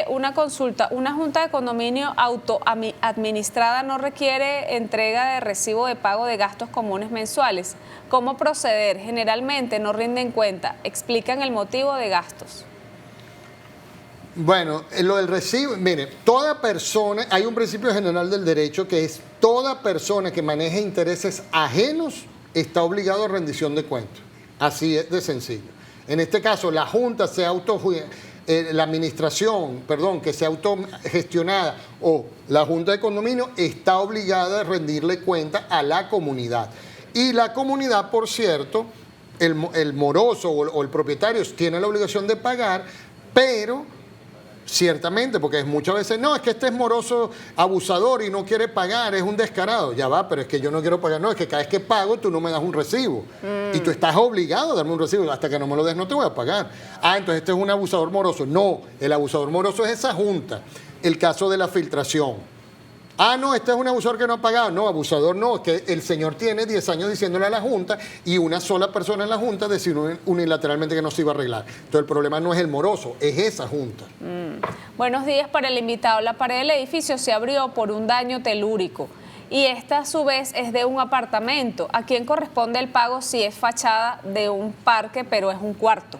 Una consulta, ¿una junta de condominio autoadministrada no requiere entrega de recibo de pago de gastos comunes mensuales? ¿Cómo proceder? Generalmente no rinden cuenta, explican el motivo de gastos. Bueno, lo del recibo, mire, toda persona, hay un principio general del derecho que es toda persona que maneje intereses ajenos está obligado a rendición de cuentas. Así es de sencillo. En este caso, la Junta la administración, que sea autogestionada o la Junta de Condominio está obligada a rendirle cuenta a la comunidad. Y la comunidad, por cierto, el moroso o el propietario tiene la obligación de pagar, pero ciertamente, porque muchas veces, no, es que este es moroso, abusador y no quiere pagar, es un descarado. Ya va, pero es que yo no quiero pagar. No, es que cada vez que pago tú no me das un recibo. Y tú estás obligado a darme un recibo. Hasta que no me lo des no te voy a pagar. Entonces este es un abusador moroso. No, el abusador moroso es esa junta. El caso de la filtración. No, este es un abusador que no ha pagado. No, abusador no, es que el señor tiene 10 años diciéndole a la Junta y una sola persona en la Junta decidió unilateralmente que no se iba a arreglar. Entonces el problema no es el moroso, es esa Junta. Buenos días para el invitado. La pared del edificio se abrió por un daño telúrico y esta a su vez es de un apartamento. ¿A quién corresponde el pago si es fachada de un parque pero es un cuarto?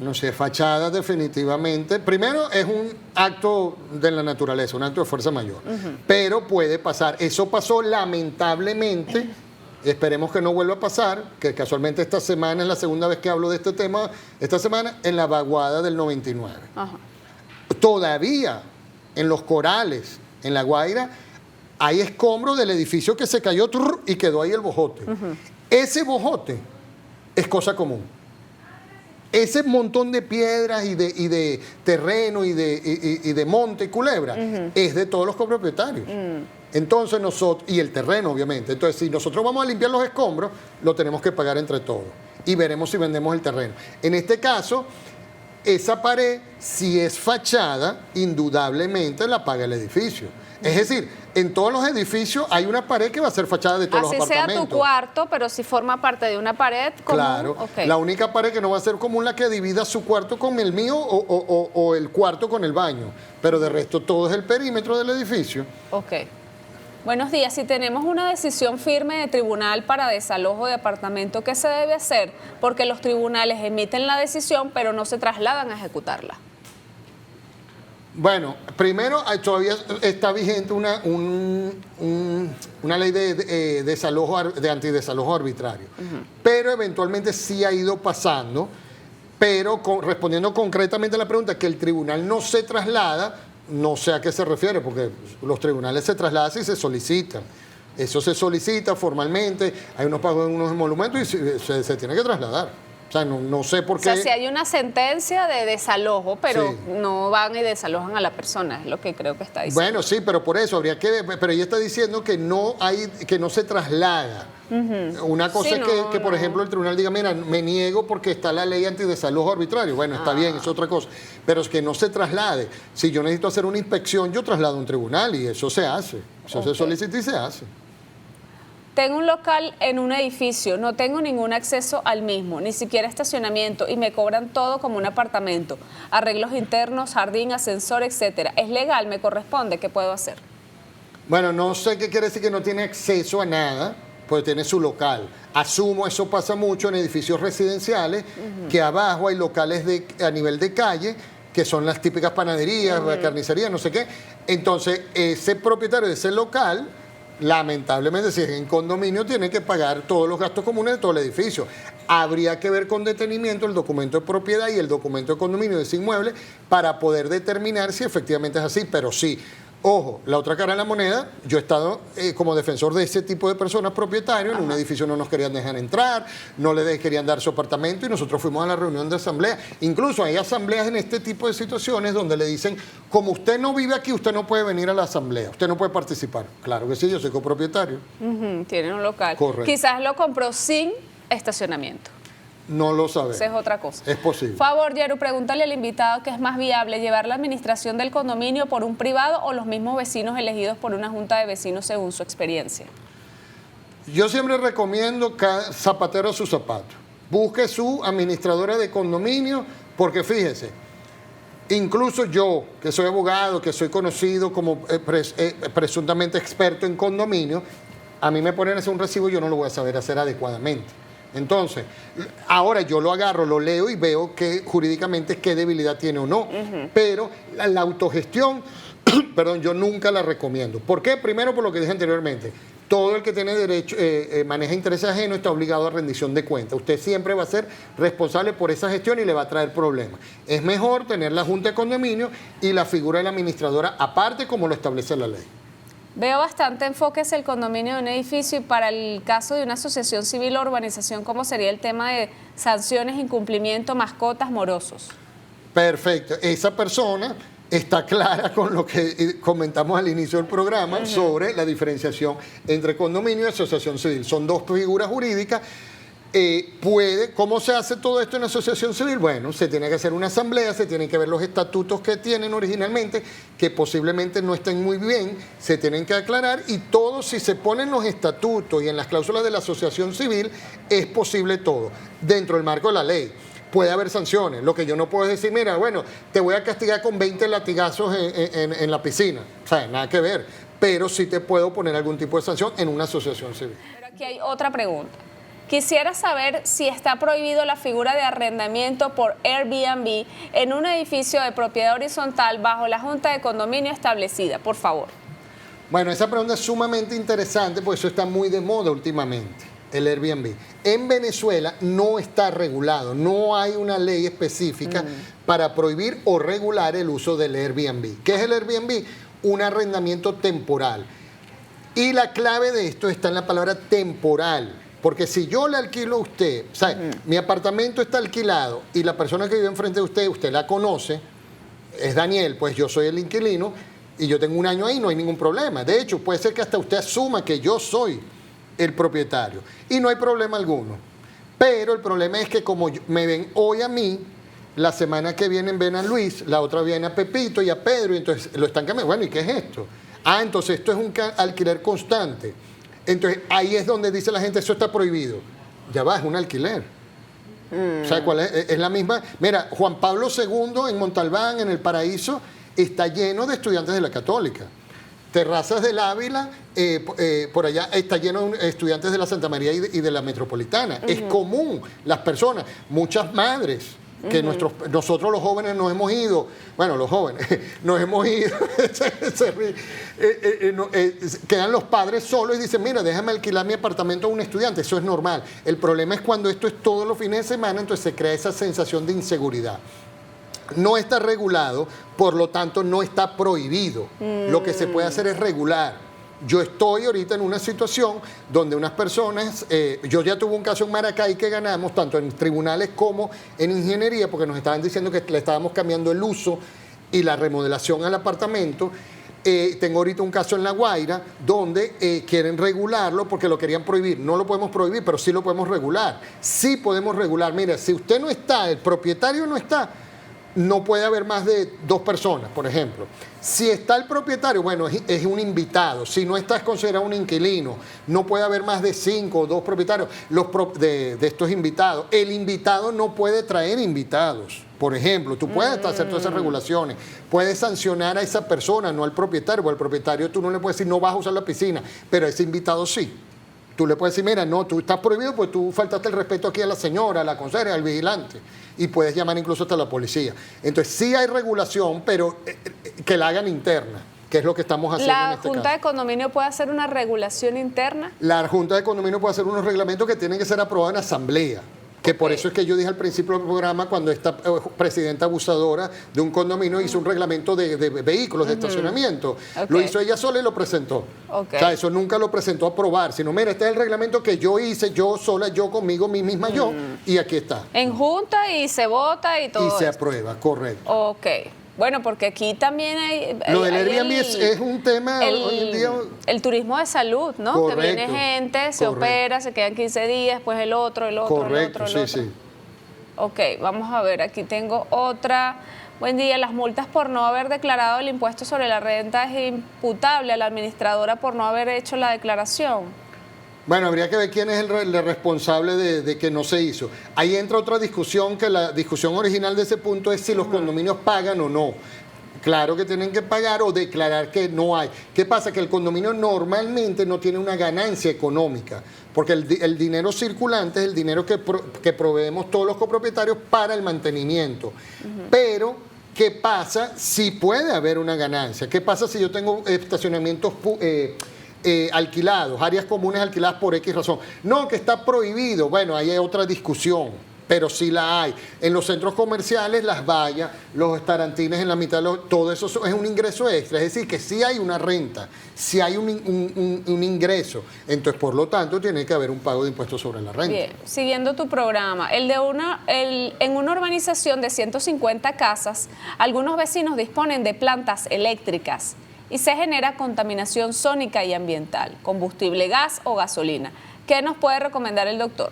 No sé, fachada definitivamente. Primero es un acto de la naturaleza, un acto de fuerza mayor. Pero puede pasar. Eso pasó lamentablemente. Esperemos que no vuelva a pasar, que casualmente esta semana es la segunda vez que hablo de este tema, esta semana en la vaguada del 99. Todavía en Los Corales, en La Guaira, hay escombros del edificio que se cayó y quedó ahí el bojote. Ese bojote es cosa común. Ese montón de piedras y de terreno y de monte y culebra es de todos los copropietarios. Entonces nosotros, y el terreno obviamente, entonces si nosotros vamos a limpiar los escombros, lo tenemos que pagar entre todos y veremos si vendemos el terreno. En este caso, esa pared, si es fachada, indudablemente la paga el edificio. Es decir, en todos los edificios hay una pared que va a ser fachada de todos los apartamentos. Así sea tu cuarto, pero si forma parte de una pared común. Claro, la única pared que no va a ser común la que divida su cuarto con el mío o el cuarto con el baño. Pero de resto todo es el perímetro del edificio. Ok. Buenos días. Si tenemos una decisión firme de tribunal para desalojo de apartamento, ¿qué se debe hacer? Porque los tribunales emiten la decisión, pero no se trasladan a ejecutarla. Bueno, primero todavía está vigente una ley de desalojo, de antidesalojo arbitrario, pero eventualmente sí ha ido pasando, pero respondiendo concretamente a la pregunta, que el tribunal no se traslada, no sé a qué se refiere, porque los tribunales se trasladan y se solicitan. Eso se solicita formalmente, hay unos pagos en unos emolumentos y se tiene que trasladar. O sea, no sé por qué. O sea, si hay una sentencia de desalojo, pero no van y desalojan a la persona, es lo que creo que está diciendo. Bueno, sí, pero por eso habría que, pero ella está diciendo que no se traslada. Una cosa es que, por ejemplo, el tribunal diga, mira, me niego porque está la ley antidesalojo arbitrario. Bueno, está bien, es otra cosa. Pero es que no se traslade. Si yo necesito hacer una inspección, yo traslado a un tribunal y eso se hace. Eso se solicita y se hace. Tengo un local en un edificio, no tengo ningún acceso al mismo, ni siquiera estacionamiento, y me cobran todo como un apartamento, arreglos internos, jardín, ascensor, etcétera. ¿Es legal? ¿Me corresponde? ¿Qué puedo hacer? Bueno, no sé qué quiere decir que no tiene acceso a nada, pues tiene su local. Asumo, eso pasa mucho en edificios residenciales, que abajo hay locales a nivel de calle, que son las típicas panaderías, carnicerías, no sé qué. Entonces, ese propietario de ese local, lamentablemente, si es en condominio, tiene que pagar todos los gastos comunes de todo el edificio. Habría que ver con detenimiento el documento de propiedad y el documento de condominio de ese inmueble para poder determinar si efectivamente es así. Pero sí, ojo, la otra cara de la moneda, yo he estado como defensor de ese tipo de personas propietarios. En un edificio no nos querían dejar entrar, no le querían dar su apartamento y nosotros fuimos a la reunión de asamblea. Incluso hay asambleas en este tipo de situaciones donde le dicen, como usted no vive aquí, usted no puede venir a la asamblea, usted no puede participar. Claro que sí, yo soy copropietario. Tiene un local. Correcto. Quizás lo compró sin estacionamiento. No lo sabemos. Esa es otra cosa. Es posible. Favor, Yeru, pregúntale al invitado qué es más viable, llevar la administración del condominio por un privado o los mismos vecinos elegidos por una junta de vecinos según su experiencia. Yo siempre recomiendo cada zapatero a su zapato. Busque su administradora de condominio, porque fíjese, incluso yo, que soy abogado, que soy conocido como presuntamente experto en condominio, a mí me ponen a hacer un recibo y yo no lo voy a saber hacer adecuadamente. Entonces, ahora yo lo agarro, lo leo y veo que jurídicamente qué debilidad tiene o no. Pero la autogestión, perdón, yo nunca la recomiendo. ¿Por qué? Primero, por lo que dije anteriormente. Todo el que tiene derecho, maneja intereses ajenos, está obligado a rendición de cuentas. Usted siempre va a ser responsable por esa gestión y le va a traer problemas. Es mejor tener la junta de condominio y la figura de la administradora aparte, como lo establece la ley. Veo bastante enfoque hacia el condominio de un edificio y para el caso de una asociación civil o urbanización, ¿cómo sería el tema de sanciones, incumplimiento, mascotas, morosos? Perfecto. Esa persona está clara con lo que comentamos al inicio del programa sobre la diferenciación entre condominio y asociación civil. Son dos figuras jurídicas. ¿Cómo se hace todo esto en asociación civil? Bueno, se tiene que hacer una asamblea, se tienen que ver los estatutos que tienen originalmente, que posiblemente no estén muy bien, se tienen que aclarar y todo, si se ponen los estatutos y en las cláusulas de la asociación civil, es posible todo, dentro del marco de la ley. Puede haber sanciones, lo que yo no puedo decir, mira, bueno, te voy a castigar con 20 latigazos en la piscina, o sea, nada que ver, pero sí te puedo poner algún tipo de sanción en una asociación civil. Pero aquí hay otra pregunta. Quisiera saber si está prohibido la figura de arrendamiento por Airbnb en un edificio de propiedad horizontal bajo la junta de condominio establecida, por favor. Bueno, esa pregunta es sumamente interesante porque eso está muy de moda últimamente. el Airbnb. En Venezuela no está regulado, no hay una ley específica para prohibir o regular el uso del Airbnb. ¿Qué es el Airbnb? Un arrendamiento temporal. Y la clave de esto está en la palabra temporal. Porque si yo le alquilo a usted, o sea, mi apartamento está alquilado y la persona que vive enfrente de usted la conoce, es Daniel, pues yo soy el inquilino y yo tengo un año ahí, no hay ningún problema. De hecho, puede ser que hasta usted asuma que yo soy el propietario y no hay problema alguno. Pero el problema es que como me ven hoy a mí, la semana que viene ven a Luis, la otra viene a Pepito y a Pedro y entonces lo están cambiando. Bueno, ¿y qué es esto? Entonces esto es un alquiler constante. Entonces ahí es donde dice la gente, eso está prohibido. Ya va, es un alquiler. ¿Sabes cuál es? Es la misma. Mira, Juan Pablo II en Montalbán, en El Paraíso, está lleno de estudiantes de la Católica. Terrazas del Ávila, por allá está lleno de estudiantes de la Santa María y de la Metropolitana. Es común, las personas, muchas madres, que nosotros los jóvenes nos hemos ido, bueno, los jóvenes nos hemos ido, quedan los padres solos y dicen, mira, déjame alquilar mi apartamento a un estudiante, eso es normal. El problema es cuando esto es todos los fines de semana, entonces se crea esa sensación de inseguridad. No está regulado, por lo tanto no está prohibido. Lo que se puede hacer es regular. Yo estoy ahorita en una situación donde unas personas, yo ya tuve un caso en Maracay que ganamos, tanto en tribunales como en ingeniería, porque nos estaban diciendo que le estábamos cambiando el uso y la remodelación al apartamento. Tengo ahorita un caso en La Guaira donde quieren regularlo porque lo querían prohibir. No lo podemos prohibir, pero sí lo podemos regular. Sí podemos regular. Mira, si usted no está, el propietario no está, no puede haber más de 2 personas, por ejemplo. Si está el propietario, bueno, es un invitado. Si no está, es considerado un inquilino. No puede haber más de 5 o 2 propietarios de estos invitados. El invitado no puede traer invitados. Por ejemplo, tú puedes hacer todas esas regulaciones. Puedes sancionar a esa persona, no al propietario. Porque al propietario tú no le puedes decir, no vas a usar la piscina, pero a ese invitado sí. Tú le puedes decir, mira, no, tú estás prohibido porque tú faltaste el respeto aquí a la señora, a la conserje, al vigilante. Y puedes llamar incluso hasta la policía. Entonces sí hay regulación, pero que la hagan interna, que es lo que estamos haciendo en este caso. ¿La Junta de Condominio puede hacer una regulación interna? La Junta de Condominio puede hacer unos reglamentos que tienen que ser aprobados en asamblea. Que por eso es que yo dije al principio del programa, cuando esta presidenta abusadora de un condominio hizo un reglamento de vehículos, de estacionamiento. Lo hizo ella sola y lo presentó. O sea, eso nunca lo presentó a aprobar, sino, mira, este es el reglamento que yo hice, yo sola, yo conmigo, mi misma yo, y aquí está. En junta y se vota y todo. Y se aprueba, correcto. Ok. Bueno, porque aquí también hay... Lo del Airbnb es un tema hoy en día... El turismo de salud, ¿no? Correcto, que viene gente, se opera, se quedan 15 días, después el otro. Correcto, sí, sí. Ok, vamos a ver, aquí tengo otra. Buen día, las multas por no haber declarado el impuesto sobre la renta es imputable a la administradora por no haber hecho la declaración. Bueno, habría que ver quién es el responsable de que no se hizo. Ahí entra otra discusión, que la discusión original de ese punto es si los condominios pagan o no. Claro que tienen que pagar o declarar que no hay. ¿Qué pasa? Que el condominio normalmente no tiene una ganancia económica, porque el dinero circulante es el dinero que proveemos todos los copropietarios para el mantenimiento. Pero ¿qué pasa si puede haber una ganancia? ¿Qué pasa si yo tengo estacionamientos alquilados, áreas comunes alquiladas por X razón? No, que está prohibido. Bueno, ahí hay otra discusión, pero sí la hay. En los centros comerciales, las vallas, los estarantines en la mitad, todo eso es un ingreso extra. Es decir, que sí hay una renta, sí hay un ingreso. Entonces, por lo tanto, tiene que haber un pago de impuestos sobre la renta. Bien, siguiendo tu programa, en una urbanización de 150 casas, algunos vecinos disponen de plantas eléctricas y se genera contaminación sónica y ambiental, combustible gas o gasolina. ¿Qué nos puede recomendar el doctor?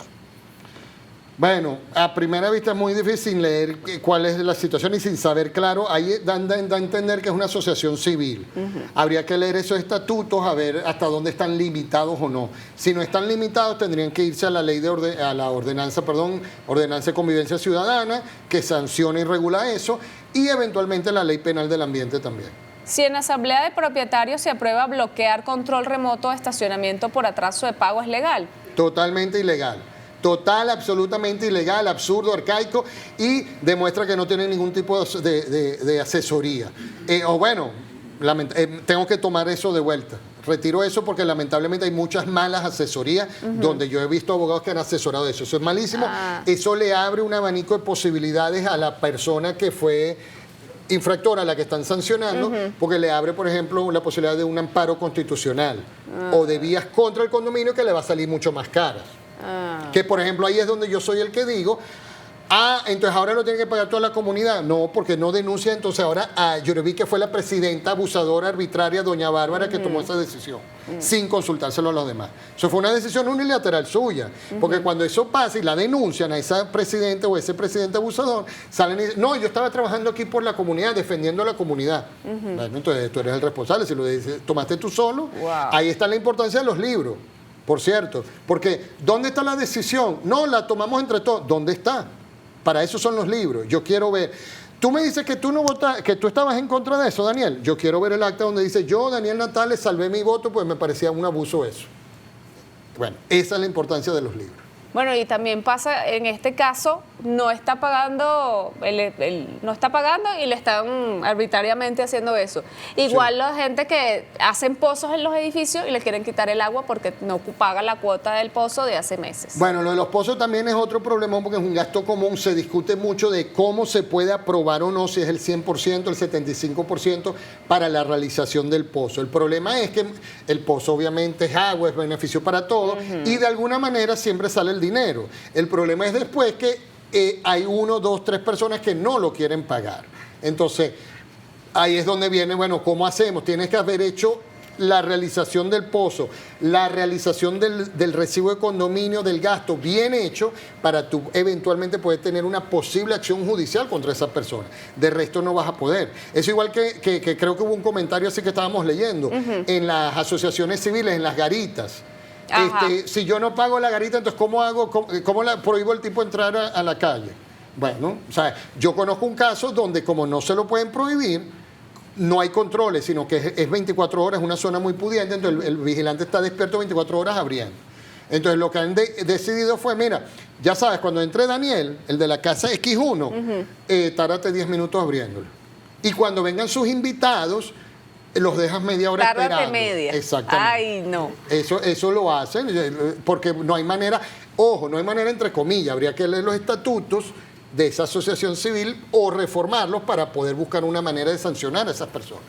Bueno, a primera vista es muy difícil leer cuál es la situación y sin saber claro, ahí da a entender que es una asociación civil. Habría que leer esos estatutos a ver hasta dónde están limitados o no. Si no están limitados, tendrían que irse a la ley ordenanza de convivencia ciudadana, que sancione y regula eso, y eventualmente la ley penal del ambiente también. Si en asamblea de propietarios se aprueba bloquear control remoto de estacionamiento por atraso de pago, ¿es legal? Totalmente ilegal. Total, absolutamente ilegal, absurdo, arcaico, y demuestra que no tiene ningún tipo de asesoría. O bueno, tengo que tomar eso de vuelta. retiro eso porque lamentablemente hay muchas malas asesorías donde yo he visto abogados que han asesorado eso. Eso es malísimo. Eso le abre un abanico de posibilidades a la persona que fue infractora, a la que están sancionando, porque le abre, por ejemplo, la posibilidad de un amparo constitucional o de vías contra el condominio que le va a salir mucho más caras. Que, por ejemplo, ahí es donde yo soy el que digo, entonces ahora lo tiene que pagar toda la comunidad. No, porque no denuncia. Entonces ahora yo vi que fue la presidenta abusadora arbitraria, doña Bárbara, que tomó esa decisión, sin consultárselo a los demás. Eso fue una decisión unilateral suya, porque cuando eso pasa y la denuncian a esa presidenta o ese presidente abusador, salen y dicen, no, yo estaba trabajando aquí por la comunidad, defendiendo a la comunidad. Bueno, entonces tú eres el responsable, si lo tomaste tú solo. Ahí está la importancia de los libros, por cierto, porque ¿dónde está la decisión? No, la tomamos entre todos. ¿Dónde está? Para eso son los libros. Yo quiero ver. Tú me dices que tú no votas, que tú estabas en contra de eso, Daniel. Yo quiero ver el acta donde dice, yo, Daniel Natales, salvé mi voto, pues me parecía un abuso eso. Bueno, esa es la importancia de los libros. Bueno, y también pasa, en este caso, no está pagando y le están arbitrariamente haciendo eso. Igual la gente que hacen pozos en los edificios y le quieren quitar el agua porque no paga la cuota del pozo de hace meses. Bueno, lo de los pozos también es otro problema porque es un gasto común. Se discute mucho de cómo se puede aprobar o no, si es el 100%, el 75% para la realización del pozo. El problema es que el pozo obviamente es agua, es beneficio para todos y de alguna manera siempre sale el dinero. El problema es después que hay 1, 2, 3 personas que no lo quieren pagar. Entonces, ahí es donde viene, bueno, ¿cómo hacemos? Tienes que haber hecho la realización del pozo, la realización del recibo de condominio, del gasto, bien hecho, para tú eventualmente poder tener una posible acción judicial contra esa persona. De resto no vas a poder. Es igual que creo que hubo un comentario así que estábamos leyendo, en las asociaciones civiles, en las garitas. Si yo no pago la garita, entonces ¿cómo la prohíbo el tipo entrar a la calle? Bueno, o sea, yo conozco un caso donde como no se lo pueden prohibir, no hay controles, sino que es 24 horas, una zona muy pudiente, entonces el vigilante está despierto 24 horas abriendo. Entonces lo que han decidido fue, mira, ya sabes, cuando entre Daniel, el de la casa X1, tárdate 10 minutos abriéndolo. Y cuando vengan sus invitados, los dejas media hora Tárdate esperando. media. Exactamente. Ay, no. Eso lo hacen porque no hay manera, ojo, no hay manera entre comillas, habría que leer los estatutos de esa asociación civil o reformarlos para poder buscar una manera de sancionar a esas personas.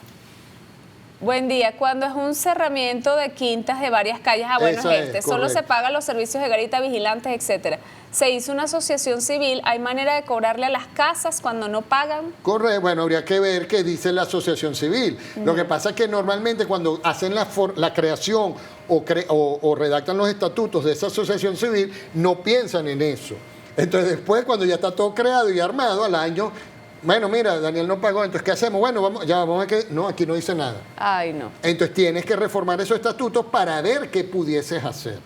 Buen día. Cuando es un cerramiento de quintas de varias calles, bueno, solo se pagan los servicios de garita, vigilantes, etcétera. Se hizo una asociación civil, ¿hay manera de cobrarle a las casas cuando no pagan? Correcto, bueno, habría que ver qué dice la asociación civil. Lo que pasa es que normalmente cuando hacen la creación o redactan los estatutos de esa asociación civil, no piensan en eso. Entonces después, cuando ya está todo creado y armado, al año, bueno, mira, Daniel no pagó, entonces ¿qué hacemos? Bueno, vamos a que no, aquí no dice nada. Ay, no. Entonces tienes que reformar esos estatutos para ver qué pudieses hacer.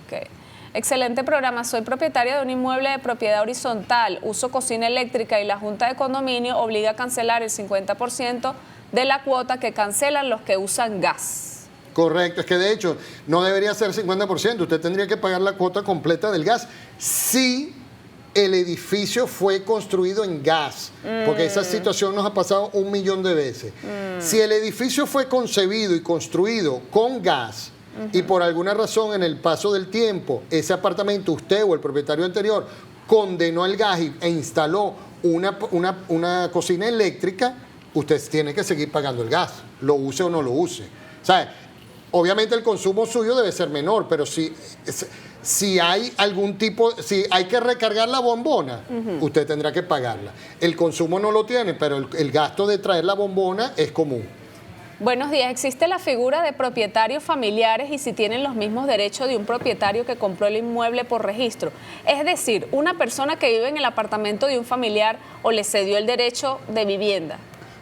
Ok. Excelente programa. Soy propietaria de un inmueble de propiedad horizontal, uso cocina eléctrica y la Junta de Condominio obliga a cancelar el 50% de la cuota que cancelan los que usan gas. Correcto, es que de hecho no debería ser 50%, usted tendría que pagar la cuota completa del gas si el edificio fue construido en gas, porque esa situación nos ha pasado 1 millón de veces. Si el edificio fue concebido y construido con gas, y por alguna razón en el paso del tiempo ese apartamento, usted o el propietario anterior condenó el gas e instaló una cocina eléctrica, usted tiene que seguir pagando el gas, lo use o no lo use. O sea, obviamente el consumo suyo debe ser menor, pero si hay algún tipo, si hay que recargar la bombona, usted tendrá que pagarla. El consumo no lo tiene, pero el gasto de traer la bombona es común. Buenos días. ¿Existe la figura de propietarios familiares y si tienen los mismos derechos de un propietario que compró el inmueble por registro? Es decir, una persona que vive en el apartamento de un familiar o le cedió el derecho de vivienda.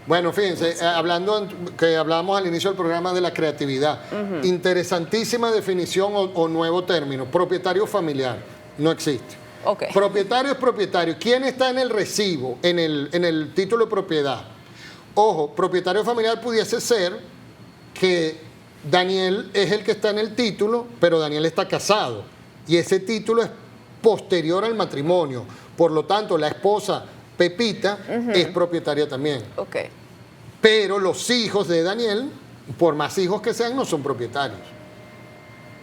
Bueno, fíjense, hablando que hablábamos al inicio del programa de la creatividad, interesantísima definición o nuevo término, propietario familiar, no existe. Okay. Propietario es propietario. ¿Quién está en el recibo, en el título de propiedad? Ojo, propietario familiar pudiese ser que Daniel es el que está en el título, pero Daniel está casado y ese título es posterior al matrimonio. Por lo tanto, la esposa Pepita es propietaria también. Okay. Pero los hijos de Daniel por más hijos que sean, no son propietarios.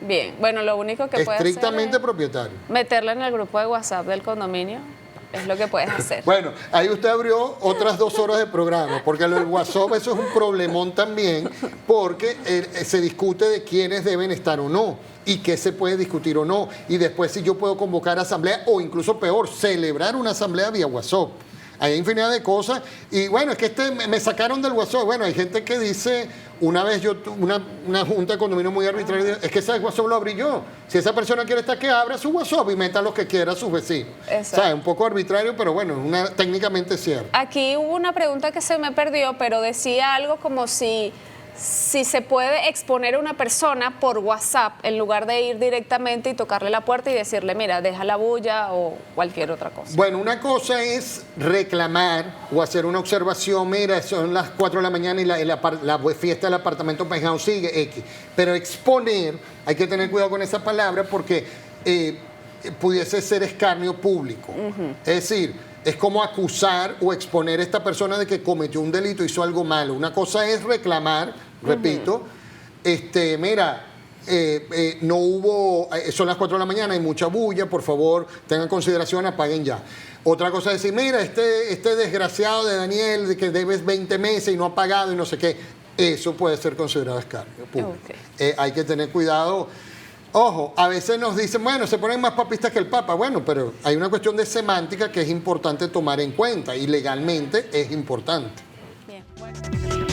Bien, bueno, lo único que puedes hacer Estrictamente es propietarios. meterla en el grupo de WhatsApp del condominio. Es lo que puedes hacer. Bueno, ahí usted abrió otras 2 horas de programa, porque lo del WhatsApp eso es un problemón también, porque se discute de quiénes deben estar o no, y qué se puede discutir o no, y después si yo puedo convocar asamblea, o incluso peor, celebrar una asamblea vía WhatsApp. Hay infinidad de cosas, y bueno, es que me sacaron del WhatsApp. Bueno, hay gente que dice, una vez yo tuve una junta de condominio muy arbitraria, es que ese WhatsApp lo abrí yo. Si esa persona quiere estar, que abra su WhatsApp y meta lo que quiera a sus vecinos. Exacto. O sea, un poco arbitrario, pero bueno, técnicamente cierto. Aquí hubo una pregunta que se me perdió, pero decía algo como si se puede exponer a una persona por WhatsApp en lugar de ir directamente y tocarle la puerta y decirle, mira, deja la bulla o cualquier otra cosa. Bueno, una cosa es reclamar o hacer una observación, mira, son las 4 de la mañana y la fiesta del apartamento Penthouse sigue, X. Pero exponer, hay que tener cuidado con esa palabra porque pudiese ser escarnio público. Es decir, es como acusar o exponer a esta persona de que cometió un delito, hizo algo malo. Una cosa es reclamar, repito, mira, no hubo, son las 4 de la mañana, hay mucha bulla, por favor, tengan consideración, apaguen ya. Otra cosa es decir, mira, este desgraciado de Daniel, de que debes 20 meses y no ha pagado y no sé qué. Eso puede ser considerado escarnio público. Okay. Hay que tener cuidado. Ojo, a veces nos dicen, bueno, se ponen más papistas que el Papa. Bueno, pero hay una cuestión de semántica que es importante tomar en cuenta y legalmente es importante. Bien, bueno.